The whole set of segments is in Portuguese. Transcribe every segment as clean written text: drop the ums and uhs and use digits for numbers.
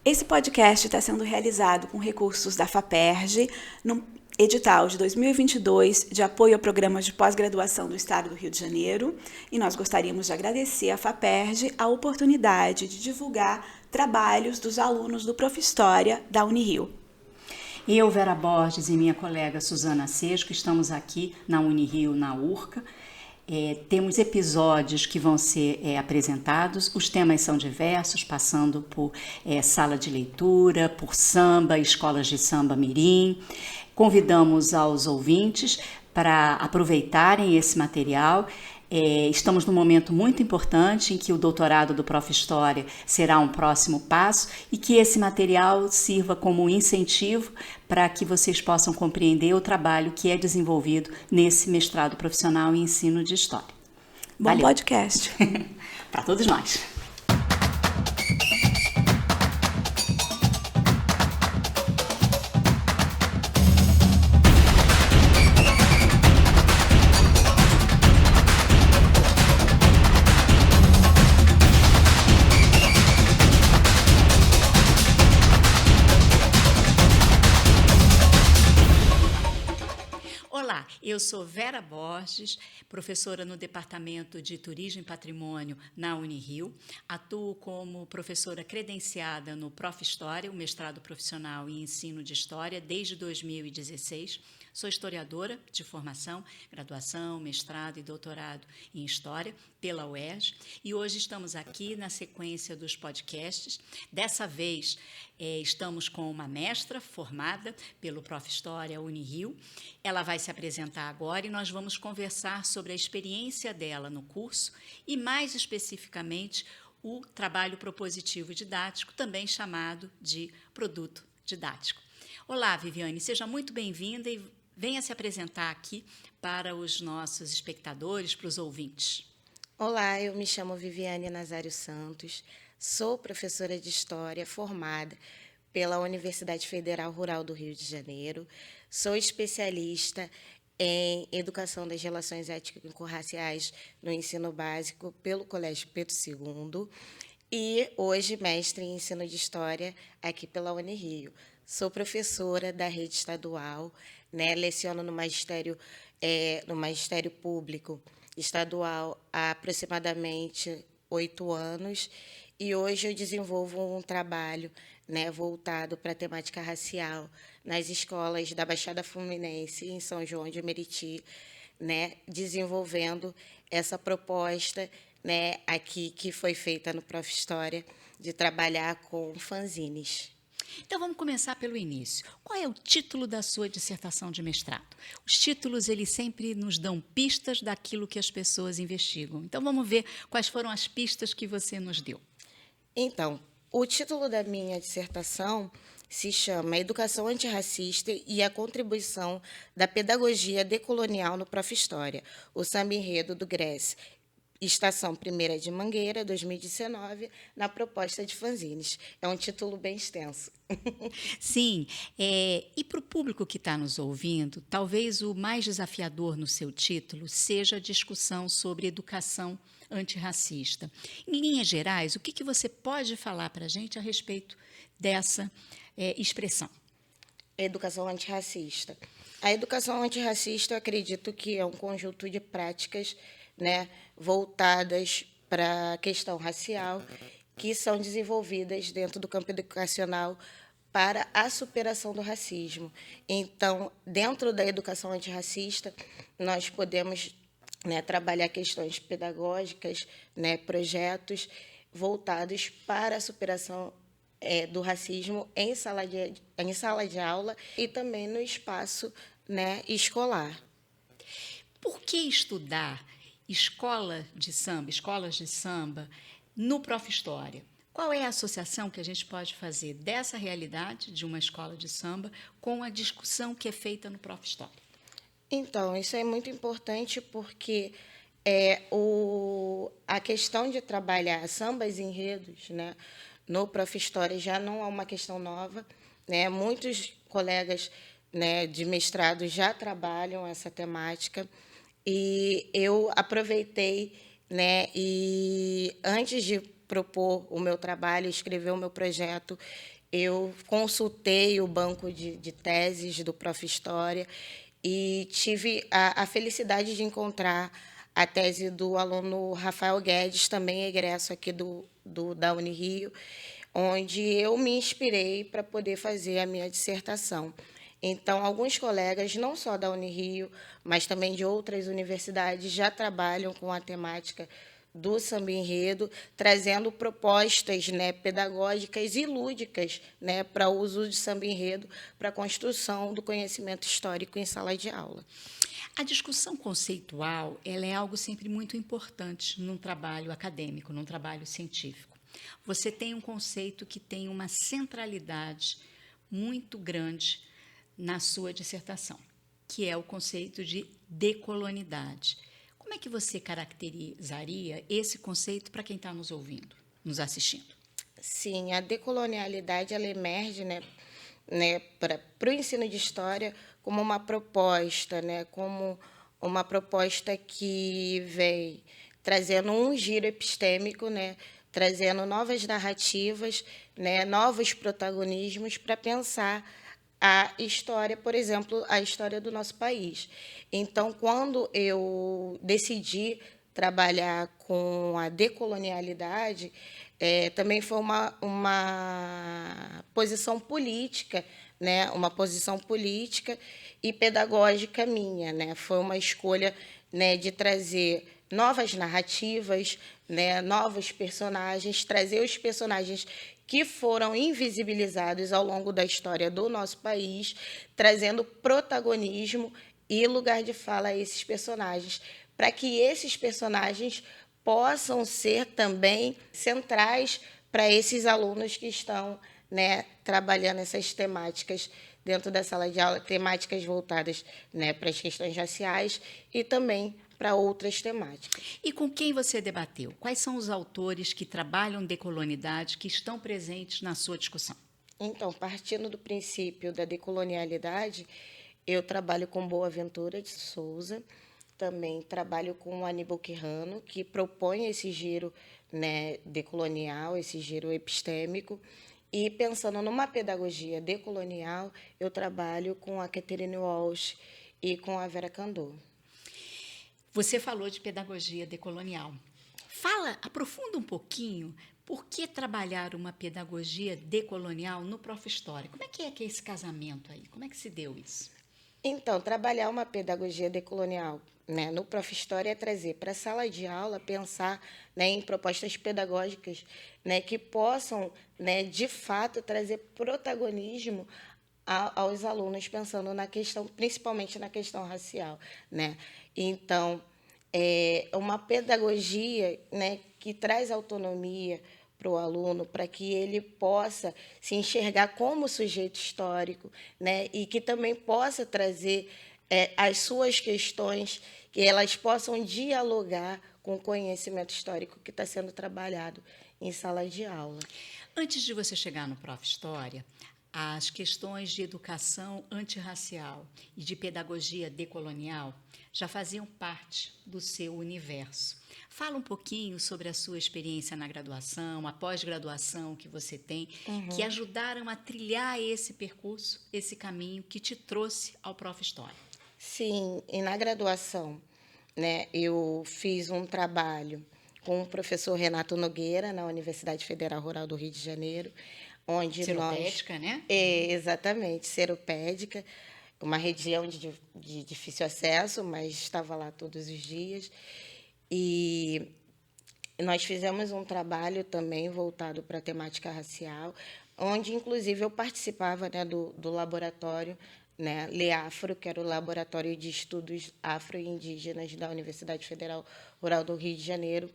Esse podcast está sendo realizado com recursos da FAPERJ, no edital de 2022 de apoio a programas de pós-graduação do Estado do Rio de Janeiro, e nós gostaríamos de agradecer à FAPERJ a oportunidade de divulgar trabalhos dos alunos do Profhistória da Unirio. Eu, Vera Borges, e minha colega Suzana Sesco estamos aqui na Unirio, na URCA. Temos episódios que vão ser apresentados, os temas são diversos, passando por sala de leitura, por samba, escolas de samba mirim. Convidamos aos ouvintes para aproveitarem esse material. Estamos num momento muito importante em que o doutorado do Profhistória será um próximo passo e que esse material sirva como um incentivo para que vocês possam compreender o trabalho que é desenvolvido nesse mestrado profissional em ensino de História. Bom Valeu. Podcast. Para todos nós. Eu sou Vera Borges, professora no Departamento de Turismo e Patrimônio na Unirio. Atuo como professora credenciada no Profhistória, o mestrado profissional em ensino de História, desde 2016. Sou historiadora de formação, graduação, mestrado e doutorado em História pela UERJ. E hoje estamos aqui na sequência dos podcasts. Dessa vez, estamos com uma mestra formada pelo Profhistória Unirio. Ela vai se apresentar agora e nós vamos conversar sobre a experiência dela no curso e, mais especificamente, o trabalho propositivo didático, também chamado de produto didático. Olá, Viviane, seja muito bem-vinda e venha se apresentar aqui para os nossos espectadores, para os ouvintes. Olá, eu me chamo Viviane Nazário Santos, sou professora de História formada pela Universidade Federal Rural do Rio de Janeiro, sou especialista em Educação das Relações Étnico-Raciais no ensino básico pelo Colégio Pedro II e hoje mestre em Ensino de História aqui pela Unirio. Sou professora da rede estadual, leciono no magistério público estadual há aproximadamente 8 anos e hoje eu desenvolvo um trabalho voltado para a temática racial nas escolas da Baixada Fluminense em São João de Meriti, desenvolvendo essa proposta aqui que foi feita no Profhistória de trabalhar com fanzines. Então, vamos começar pelo início. Qual é o título da sua dissertação de mestrado? Os títulos, eles sempre nos dão pistas daquilo que as pessoas investigam. Então, vamos ver quais foram as pistas que você nos deu. Então, o título da minha dissertação se chama Educação Antirracista e a Contribuição da Pedagogia Decolonial no Profhistória, o samba enredo do GRES, Estação 1ª de Mangueira, 2019, na proposta de fanzines. É um título bem extenso. Sim, e para o público que está nos ouvindo, talvez o mais desafiador no seu título seja a discussão sobre educação antirracista. Em linhas gerais, o que você pode falar para a gente a respeito dessa expressão? Educação antirracista. A educação antirracista, eu acredito que é um conjunto de práticas voltadas para a questão racial, que são desenvolvidas dentro do campo educacional para a superação do racismo. Então, dentro da educação antirracista, nós podemos trabalhar questões pedagógicas, projetos voltados para a superação do racismo em sala de aula e também no espaço escolar. Por que estudar escolas de samba, no Profhistória? Qual é a associação que a gente pode fazer dessa realidade de uma escola de samba com a discussão que é feita no Profhistória? Então, isso é muito importante porque a questão de trabalhar sambas e enredos no Profhistória já não é uma questão nova. Muitos colegas de mestrado já trabalham essa temática. E eu aproveitei, e antes de propor o meu trabalho, escrever o meu projeto, eu consultei o banco de teses do Prof. História e tive a felicidade de encontrar a tese do aluno Rafael Guedes, também egresso aqui da Unirio, onde eu me inspirei para poder fazer a minha dissertação. Então, alguns colegas, não só da Unirio, mas também de outras universidades, já trabalham com a temática do samba-enredo, trazendo propostas, né, pedagógicas e lúdicas, né, para o uso de samba-enredo, para a construção do conhecimento histórico em sala de aula. A discussão conceitual, ela é algo sempre muito importante num trabalho acadêmico, num trabalho científico. Você tem um conceito que tem uma centralidade muito grande na sua dissertação, que é o conceito de decolonidade. Como é que você caracterizaria esse conceito para quem está nos ouvindo, nos assistindo? Sim, a decolonialidade ela emerge, né, para o ensino de história como uma proposta, né, como uma proposta que vem trazendo um giro epistêmico, né, trazendo novas narrativas, né, novos protagonismos para pensar a história, por exemplo, a história do nosso país. Então, quando eu decidi trabalhar com a decolonialidade, também foi uma posição política, né? Uma posição política e pedagógica minha, né? Foi uma escolha, né, de trazer novas narrativas, né, novos personagens, trazer os personagens que foram invisibilizados ao longo da história do nosso país, trazendo protagonismo e lugar de fala a esses personagens, para que esses personagens possam ser também centrais para esses alunos que estão, né, trabalhando essas temáticas dentro da sala de aula, temáticas voltadas, né, para as questões raciais e também para outras temáticas. E com quem você debateu? Quais são os autores que trabalham decolonidade que estão presentes na sua discussão? Então, partindo do princípio da decolonialidade, eu trabalho com Boaventura de Souza, também trabalho com Aníbal Quirrano, que propõe esse giro, né, decolonial, esse giro epistêmico. E pensando numa pedagogia decolonial, eu trabalho com a Catherine Walsh e com a Vera Candor. Você falou de pedagogia decolonial. Aprofunda um pouquinho por que trabalhar uma pedagogia decolonial no Prof. História. Como é que é esse casamento aí? Como é que se deu isso? Então, trabalhar uma pedagogia decolonial, né, no Prof. História é trazer para a sala de aula, pensar, né, em propostas pedagógicas, né, que possam, né, de fato, trazer protagonismo aos alunos, pensando na questão, principalmente na questão racial, né? Então, é uma pedagogia, né, que traz autonomia para o aluno, para que ele possa se enxergar como sujeito histórico, né, e que também possa trazer as suas questões, que elas possam dialogar com o conhecimento histórico que está sendo trabalhado em sala de aula. Antes de você chegar no Prof. História, as questões de educação antirracial e de pedagogia decolonial já faziam parte do seu universo. Fala um pouquinho sobre a sua experiência na graduação, a pós-graduação que você tem, que ajudaram a trilhar esse percurso, esse caminho que te trouxe ao Prof. História. Sim, e na graduação, né, eu fiz um trabalho com o professor Renato Nogueira, na Universidade Federal Rural do Rio de Janeiro, onde Seropédica, né? Exatamente, Seropédica, uma região de difícil acesso, mas estava lá todos os dias. E nós fizemos um trabalho também voltado para a temática racial, onde, inclusive, eu participava, né, do laboratório, né, LEAFRO, que era o Laboratório de Estudos Afro-Indígenas da Universidade Federal Rural do Rio de Janeiro,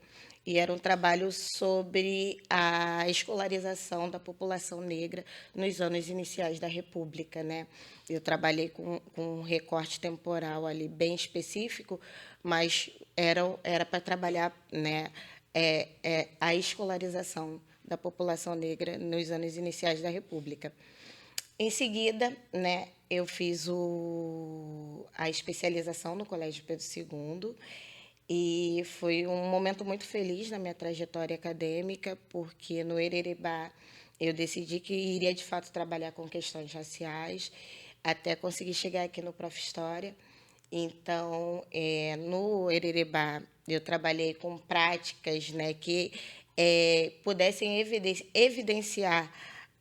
e era um trabalho sobre a escolarização da população negra nos anos iniciais da República, né? Eu trabalhei com um recorte temporal ali bem específico, mas era para trabalhar, né, a escolarização da população negra nos anos iniciais da República. Em seguida, né, eu fiz a especialização no Colégio Pedro II E foi um momento muito feliz na minha trajetória acadêmica, porque no Hereribá eu decidi que iria, de fato, trabalhar com questões raciais, até conseguir chegar aqui no Prof. História. Então, no Hereribá, eu trabalhei com práticas, né, que pudessem evidenciar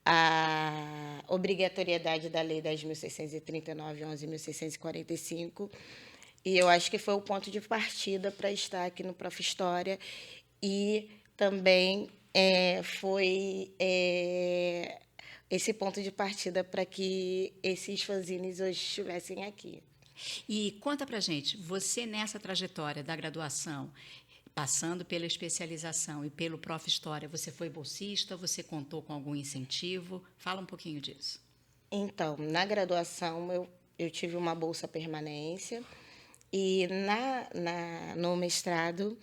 a obrigatoriedade da Lei 10.639, 11.645, e eu acho que foi o ponto de partida para estar aqui no Prof. História, e também foi esse ponto de partida para que esses fanzines hoje estivessem aqui. E conta pra gente, você nessa trajetória da graduação, passando pela especialização e pelo Prof. História, você foi bolsista, você contou com algum incentivo? Fala um pouquinho disso. Então, na graduação, eu tive uma bolsa permanência, e no mestrado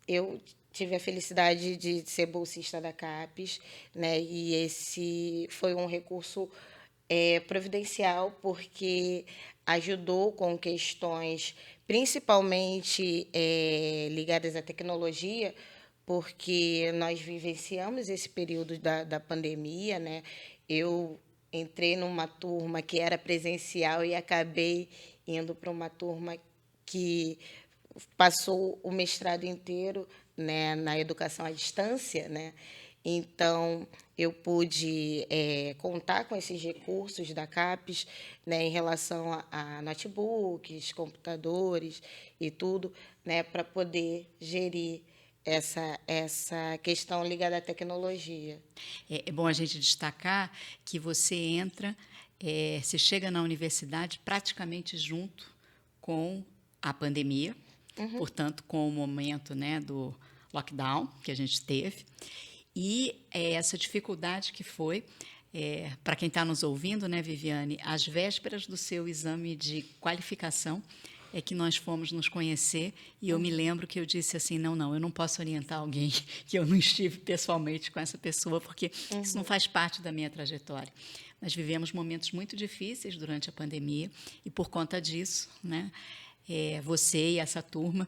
eu tive a felicidade de ser bolsista da CAPES, né? E esse foi um recurso providencial, porque ajudou com questões principalmente ligadas à tecnologia, porque nós vivenciamos esse período da pandemia, né? Eu entrei numa turma que era presencial e acabei indo para uma turma que passou o mestrado inteiro, né, na educação à distância, né? Então, eu pude contar com esses recursos da CAPES, né, em relação a notebooks, computadores e tudo, né, para poder gerir essa questão ligada à tecnologia. É bom a gente destacar que você entra, você chega na universidade praticamente junto com a pandemia, portanto, com o momento, né, do lockdown que a gente teve, e essa dificuldade que foi, para quem está nos ouvindo, né, Viviane, às vésperas do seu exame de qualificação, é que nós fomos nos conhecer, e eu me lembro que eu disse assim, não, eu não posso orientar alguém que eu não estive pessoalmente com essa pessoa, porque isso não faz parte da minha trajetória. Nós vivemos momentos muito difíceis durante a pandemia, e por conta disso, né, você e essa turma,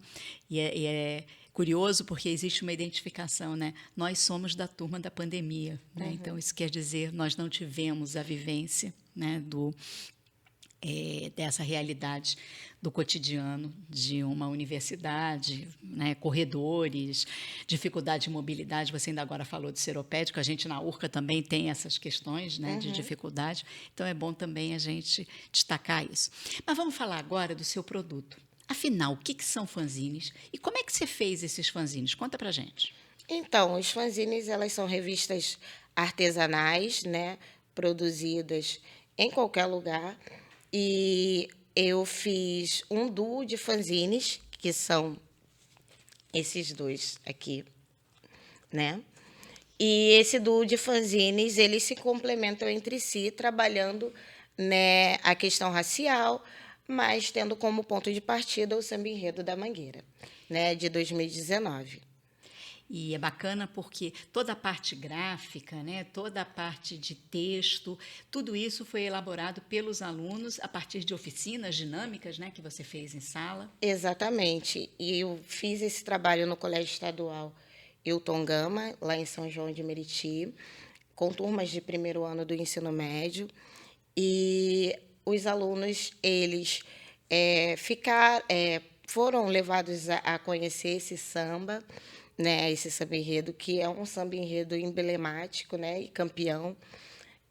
e é curioso porque existe uma identificação, né? Nós somos da turma da pandemia, né? Então isso quer dizer nós não tivemos a vivência, né, dessa realidade do cotidiano de uma universidade, né, corredores, dificuldade de mobilidade. Você ainda agora falou de seropédico, a gente na URCA também tem essas questões, né, de dificuldade, então é bom também a gente destacar isso. Mas vamos falar agora do seu produto. Afinal, o que são fanzines e como é que você fez esses fanzines? Conta pra gente. Então, os fanzines, elas são revistas artesanais, né, produzidas em qualquer lugar. E eu fiz um duo de fanzines, que são esses dois aqui, né? E esse duo de fanzines, eles se complementam entre si, trabalhando, né, a questão racial, mas tendo como ponto de partida o Samba Enredo da Mangueira, né, de 2019. E é bacana porque toda a parte gráfica, né, toda a parte de texto, tudo isso foi elaborado pelos alunos a partir de oficinas dinâmicas, né, que você fez em sala. Exatamente. E eu fiz esse trabalho no Colégio Estadual Hilton Gama, lá em São João de Meriti, com turmas de primeiro ano do ensino médio. E os alunos, eles foram levados a conhecer esse samba, né, esse samba enredo, que é um samba enredo emblemático, né, e campeão.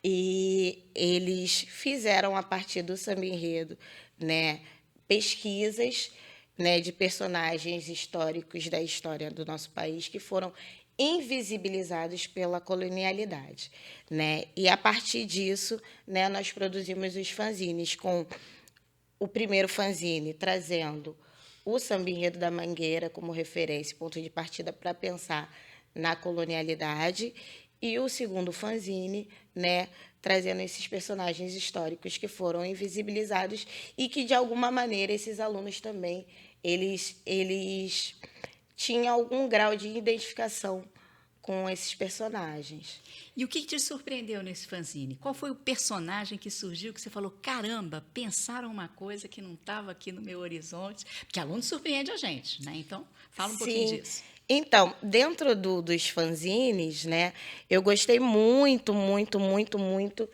E eles fizeram, a partir do samba enredo, né, pesquisas, né, de personagens históricos da história do nosso país que foram invisibilizados pela colonialidade, né? E a partir disso, né, nós produzimos os fanzines, com o primeiro fanzine trazendo o Samba Enredo da Mangueira como referência, ponto de partida para pensar na colonialidade, e o segundo fanzine, né, trazendo esses personagens históricos que foram invisibilizados e que, de alguma maneira, esses alunos também eles tinham algum grau de identificação com esses personagens. E o que te surpreendeu nesse fanzine? Qual foi o personagem que surgiu que você falou, caramba, pensaram uma coisa que não estava aqui no meu horizonte? Porque aluno surpreende a gente, né? Então, fala um pouquinho disso. Então, dentro dos fanzines, né, eu gostei muito, muito, muito, muito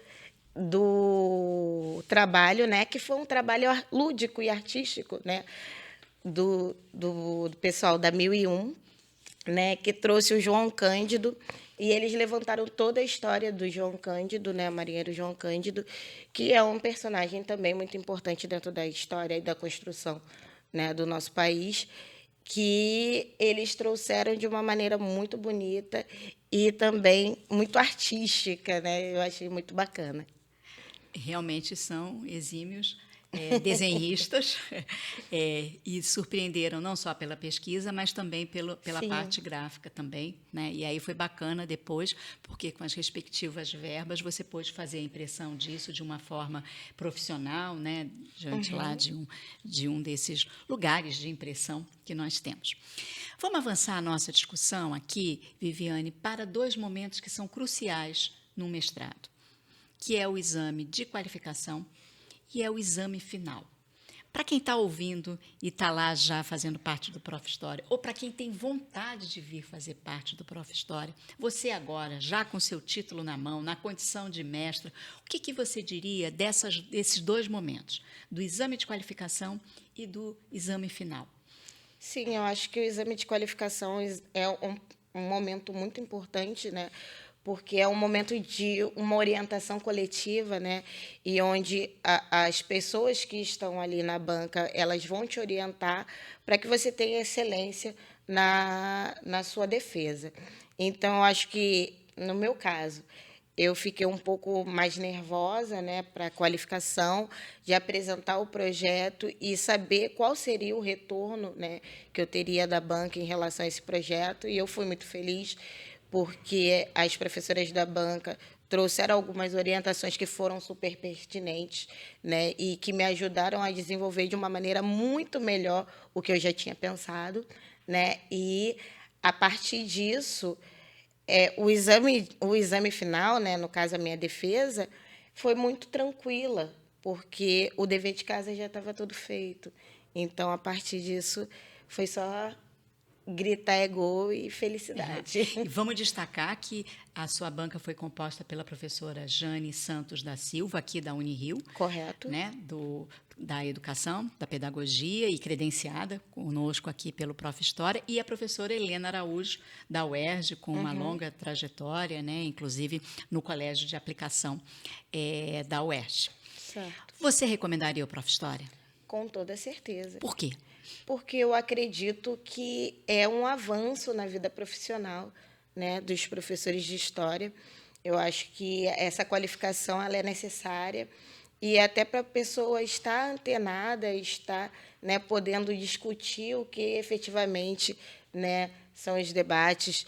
do trabalho, né, que foi um trabalho lúdico e artístico, né, do pessoal da 1001, né, que trouxe o João Cândido, e eles levantaram toda a história do João Cândido, né, marinheiro João Cândido, que é um personagem também muito importante dentro da história e da construção, né, do nosso país, que eles trouxeram de uma maneira muito bonita e também muito artística, né? Eu achei muito bacana. Realmente são exímios desenhistas e surpreenderam não só pela pesquisa, mas também pela parte gráfica também, né? E aí foi bacana depois, porque com as respectivas verbas você pôde fazer a impressão disso de uma forma profissional, né? Diante lá de um desses lugares de impressão que nós temos. Vamos avançar a nossa discussão aqui, Viviane, para 2 momentos que são cruciais no mestrado, que é o exame de qualificação e é o exame final. Para quem está ouvindo e está lá já fazendo parte do Prof. História, ou para quem tem vontade de vir fazer parte do Prof. História, você agora, já com seu título na mão, na condição de mestra, o que você diria desses 2 momentos, do exame de qualificação e do exame final? Sim, eu acho que o exame de qualificação é um momento muito importante, né? Porque é um momento de uma orientação coletiva, né? E onde as pessoas que estão ali na banca, elas vão te orientar para que você tenha excelência na sua defesa. Então, eu acho que, no meu caso, eu fiquei um pouco mais nervosa, né, para a qualificação, de apresentar o projeto e saber qual seria o retorno, né, que eu teria da banca em relação a esse projeto. E eu fui muito feliz, porque as professoras da banca trouxeram algumas orientações que foram super pertinentes, né, e que me ajudaram a desenvolver de uma maneira muito melhor o que eu já tinha pensado, né, e, a partir disso, o exame final, né, no caso, a minha defesa, foi muito tranquila, porque o dever de casa já estava todo feito. Então, a partir disso, foi só gritar é gol e felicidade. E vamos destacar que a sua banca foi composta pela professora Jane Santos da Silva, aqui da Unirio. Correto. Né, da educação, da pedagogia e credenciada conosco aqui pelo Prof. História, e a professora Helena Araújo, da UERJ, com uma longa trajetória, né, inclusive no Colégio de Aplicação da UERJ. Certo. Você recomendaria o Prof. História? Com toda certeza. Por quê? Porque eu acredito que é um avanço na vida profissional, né, dos professores de História. Eu acho que essa qualificação ela é necessária, e até para a pessoa estar antenada, estar, né, podendo discutir o que efetivamente, né, são os debates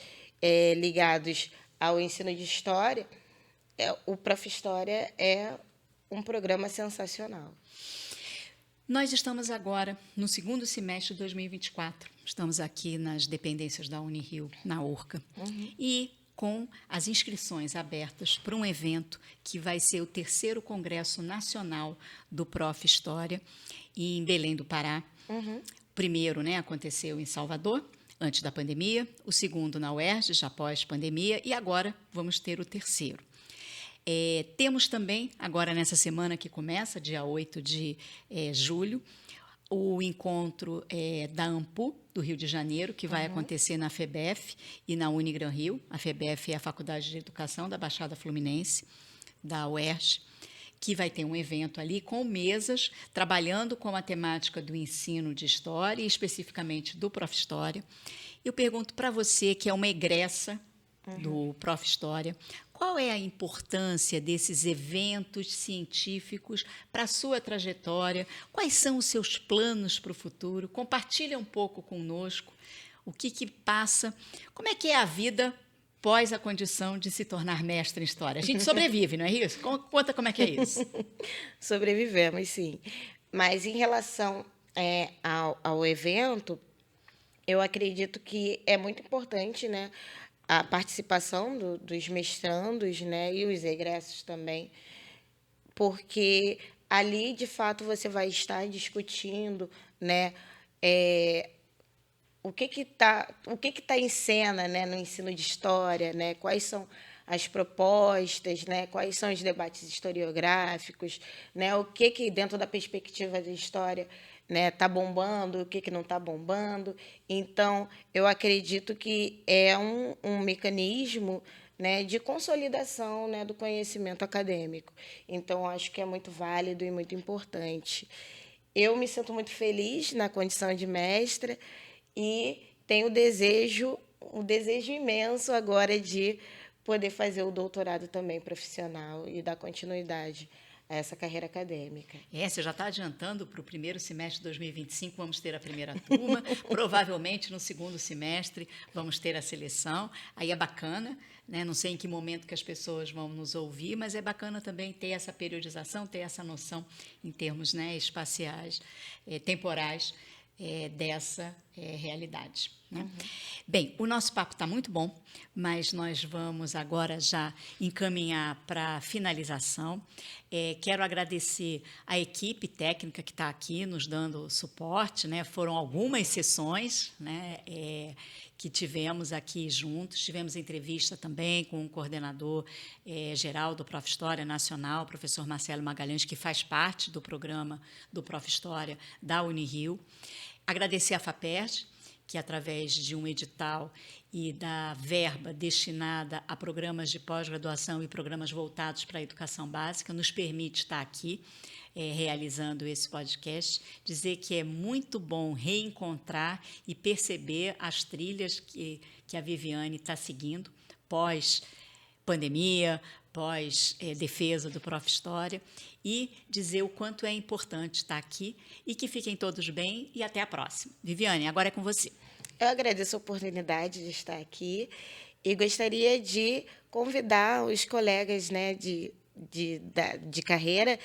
ligados ao ensino de História. O Prof. História é um programa sensacional. Nós estamos agora no 2º semestre de 2024. Estamos aqui nas dependências da Unirio, na URCA. E com as inscrições abertas para um evento que vai ser o 3º Congresso Nacional do Prof. História, em Belém do Pará. O primeiro, né, aconteceu em Salvador, antes da pandemia, o segundo na UERJ, já pós-pandemia, e agora vamos ter o 3º. Temos também, agora nessa semana que começa, dia 8 de julho, o encontro da AMPU, do Rio de Janeiro, que vai acontecer na FEBEF e na Unigran Rio. A FEBEF é a Faculdade de Educação da Baixada Fluminense, da UERJ, que vai ter um evento ali com mesas, trabalhando com a temática do ensino de História, e especificamente do Prof. História. Eu pergunto para você, que é uma egressa do Prof. História, qual é a importância desses eventos científicos para a sua trajetória? Quais são os seus planos para o futuro? Compartilha um pouco conosco o que passa, como é que é a vida pós a condição de se tornar mestre em História. A gente sobrevive, não é isso? Conta como é que é isso. Sobrevivemos, sim. Mas, em relação ao evento, eu acredito que é muito importante, né, a participação dos mestrandos, né, e os egressos também, porque ali, de fato, você vai estar discutindo, né, o que tá em cena, né, no ensino de história, né, quais são as propostas, né, quais são os debates historiográficos, né, o que dentro da perspectiva da história, né, está bombando, o que não está bombando. Então, eu acredito que é um mecanismo, né, de consolidação, né, do conhecimento acadêmico. Então, acho que é muito válido e muito importante. Eu me sinto muito feliz na condição de mestra e tenho um desejo imenso agora de poder fazer o doutorado também profissional e dar continuidade a essa carreira acadêmica. Você já está adiantando para o primeiro semestre de 2025, vamos ter a primeira turma, provavelmente no segundo semestre vamos ter a seleção, aí é bacana, né? Não sei em que momento que as pessoas vão nos ouvir, mas é bacana também ter essa periodização, ter essa noção em termos, né, espaciais, temporais, dessa realidade. Né? Uhum. Bem, o nosso papo está muito bom, mas nós vamos agora já encaminhar para a finalização. Quero agradecer a equipe técnica que está aqui nos dando suporte, né? Foram algumas sessões, né, que tivemos aqui juntos. Tivemos entrevista também com o coordenador geral do Prof. História Nacional, o professor Marcelo Magalhães, que faz parte do programa do Prof. História da Unirio. Agradecer à FAPERJ, que, através de um edital e da verba destinada a programas de pós-graduação e programas voltados para a educação básica, nos permite estar aqui realizando esse podcast. Dizer que é muito bom reencontrar e perceber as trilhas que a Viviane está seguindo pós-pandemia, pós-defesa do Prof. História, e dizer o quanto é importante estar aqui e que fiquem todos bem e até a próxima. Viviane, agora é com você. Eu agradeço a oportunidade de estar aqui e gostaria de convidar os colegas, né, de carreira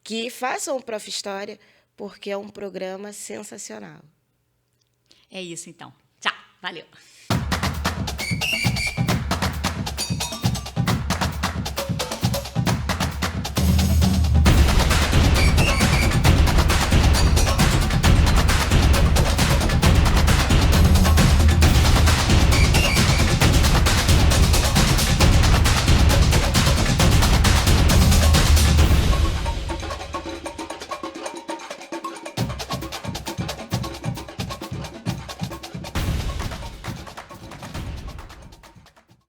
que façam o Prof. História, porque é um programa sensacional. É isso, então. Tchau, valeu.